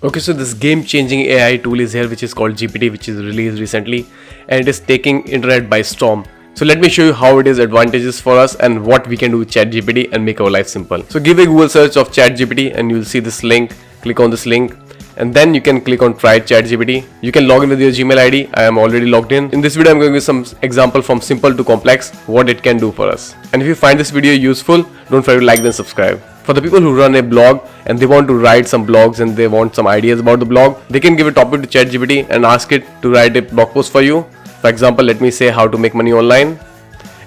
Okay, so this game-changing AI tool is here, which is called GPT, which is released recently, and it is taking internet by storm. So let me show you how it is advantageous for us and what we can do with ChatGPT and make our life simple. So give a Google search of ChatGPT and you'll see this link. Click on this link and then you can click on try ChatGPT. You can log in with your Gmail ID. I am already logged in. In this video, I'm going to give some example from simple to complex, what it can do for us. And if you find this video useful, don't forget to like and subscribe. For the people who run a blog and they want to write some blogs and they want some ideas about the blog, they can give a topic to ChatGPT and ask it to write a blog post for you. For example, let me say how to make money online.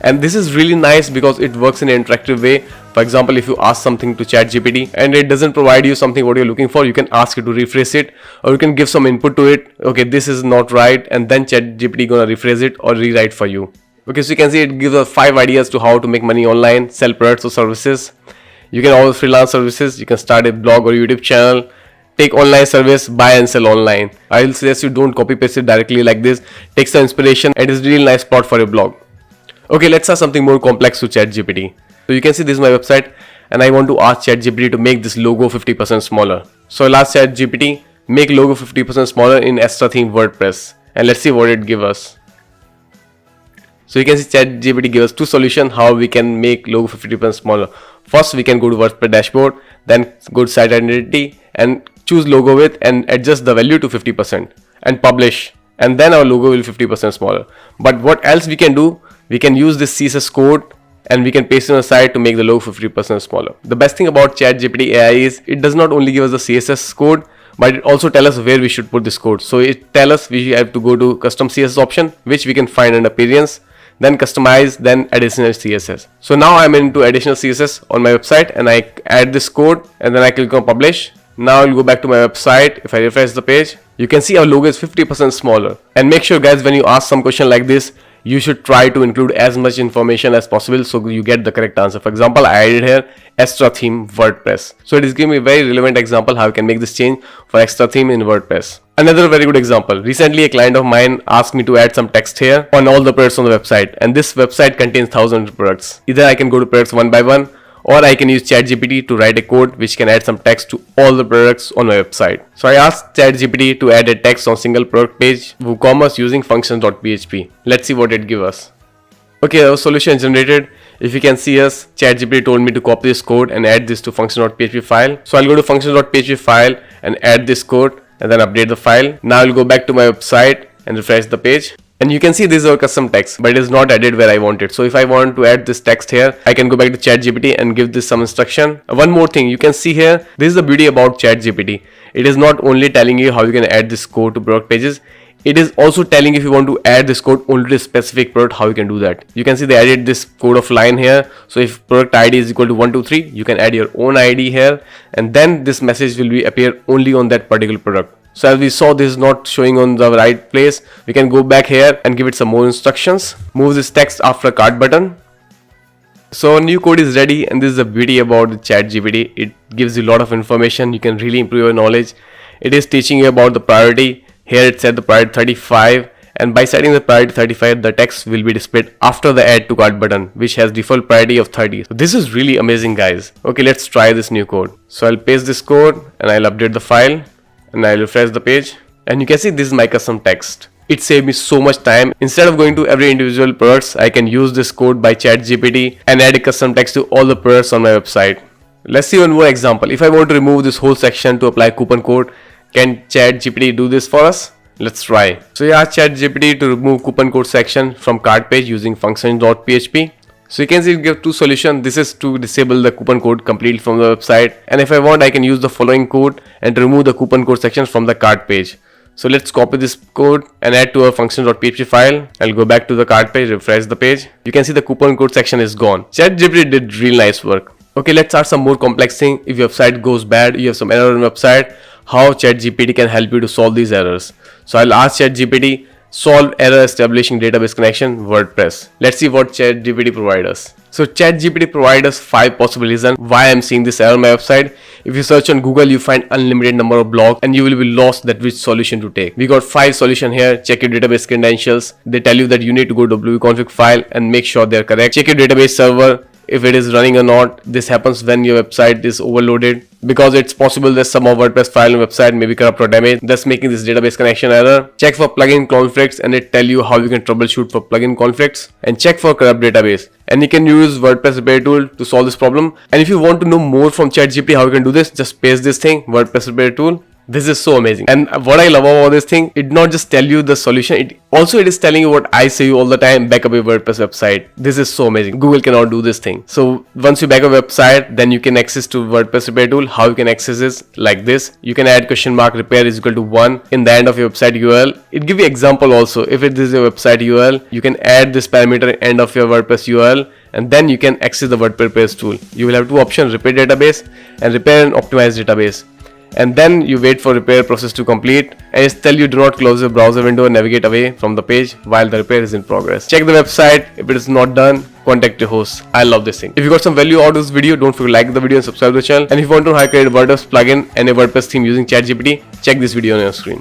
And this is really nice because it works in an interactive way. For example, if you ask something to ChatGPT and it doesn't provide you something what you're looking for, you can ask it to rephrase it, or you can give some input to it. Okay, this is not right, and then ChatGPT gonna rephrase it or rewrite for you. Okay, so you can see it gives us 5 ideas to how to make money online, sell products or services. You can always freelance services. You can start a blog or YouTube channel. Take online service, buy and sell online. I will suggest you don't copy paste it directly like this. Take some inspiration. It is really nice plot for your blog. Okay, let's add something more complex to ChatGPT. So you can see this is my website and I want to ask ChatGPT to make this logo 50% smaller. So I'll ask ChatGPT, make logo 50% smaller in extra theme WordPress, and let's see what it gives us. So you can see ChatGPT gives us 2 solutions how we can make logo 50% smaller. First, we can go to WordPress dashboard, then go to site identity and choose logo width and adjust the value to 50% and publish, and then our logo will be 50% smaller. But what else we can do? We can use this CSS code and we can paste it on the site to make the logo 50% smaller. The best thing about ChatGPT AI is it does not only give us the CSS code, but it also tells us where we should put this code. So it tells us we have to go to custom CSS option, which we can find under appearance, then customize, then additional CSS. So now I'm into additional CSS on my website and I add this code and then I click on publish. Now I'll go back to my website. If I refresh the page, you can see our logo is 50% smaller. And make sure guys, when you ask some question like this, you should try to include as much information as possible so you get the correct answer. For example, I added here extra theme WordPress. So it is giving me a very relevant example how I can make this change for extra theme in WordPress. Another very good example. Recently, a client of mine asked me to add some text here on all the products on the website. And this website contains thousands of products. Either I can go to products one by one, or I can use ChatGPT to write a code which can add some text to all the products on my website. So I asked ChatGPT to add a text on single product page WooCommerce using functions.php. Let's see what it gives us. Okay, our solution is generated. If you can see us, ChatGPT told me to copy this code and add this to function.php file. So I'll go to function.php file and add this code and then update the file. Now I'll go back to my website and refresh the page. And you can see this is our custom text, but it is not added where I want it. So if I want to add this text here, I can go back to ChatGPT and give this some instruction. One more thing, you can see here, this is the beauty about ChatGPT. It is not only telling you how you can add this code to product pages, it is also telling if you want to add this code only to a specific product, how you can do that. You can see they added this code of line here. So if product ID is equal to 123, you can add your own ID here, and then this message will be appear only on that particular product. So as we saw, this is not showing on the right place. We can go back here and give it some more instructions. Move this text after a cart button. So new code is ready, and this is the beauty about the ChatGPT. It gives you a lot of information. You can really improve your knowledge. It is teaching you about the priority. Here it said the priority 35, and by setting the priority 35, the text will be displayed after the add to cart button, which has default priority of 30. So this is really amazing, guys. Okay, let's try this new code. So I'll paste this code and I'll update the file. And I'll refresh the page and you can see this is my custom text. It saved me so much time. Instead of going to every individual products, I can use this code by ChatGPT and add a custom text to all the products on my website. Let's see one more example. If I want to remove this whole section to apply coupon code, can ChatGPT do this for us? Let's try. So yeah, ChatGPT to remove coupon code section from cart page using functions.php. So you can see we give 2 solutions. This is to disable the coupon code completely from the website. And if I want, I can use the following code and remove the coupon code section from the cart page. So let's copy this code and add to our function.php file. I'll go back to the cart page, refresh the page. You can see the coupon code section is gone. ChatGPT did real nice work. Okay, let's start some more complex thing. If your website goes bad, you have some error on your website, how ChatGPT can help you to solve these errors. So I'll ask ChatGPT, solve error establishing database connection WordPress. Let's see what ChatGPT provides us. So ChatGPT provides us 5 possible reasons why I'm seeing this error on my website. If you search on Google, you find unlimited number of blogs and you will be lost that which solution to take. We got 5 solutions here. Check your database credentials. They tell you that you need to go to wconfig file and make sure they're correct. Check your database server. if it is running or not. This happens when your website is overloaded, because it's possible that some of WordPress file on website may be corrupt or damaged, thus making this database connection error. Check for plugin conflicts, and it tell you how you can troubleshoot for plugin conflicts. And check for corrupt database, and you can use WordPress repair tool to solve this problem. And if you want to know more from ChatGPT how you can do this, just paste this thing, WordPress repair tool. This is so amazing. And what I love about this thing, it not just tell you the solution, it is telling you what I say you all the time: back up your WordPress website. This is so amazing. Google cannot do this thing. So once you back up a website, then you can access to WordPress repair tool. How you can access this? Like this. You can add !repair is equal to 1 in the end of your website URL. It give you example also. If it is your website URL, you can add this parameter end of your WordPress URL, and then you can access the WordPress repair tool. You will have two options: repair database and repair and optimize database. And then you wait for repair process to complete, and it's tell you do not close the browser window and navigate away from the page while the repair is in progress. Check the website. If it is not done, contact your host. I love this thing. If you got some value out of this video, don't forget to like the video and subscribe to the channel. And if you want to know how to create a WordPress plugin and a WordPress theme using ChatGPT, check this video on your screen.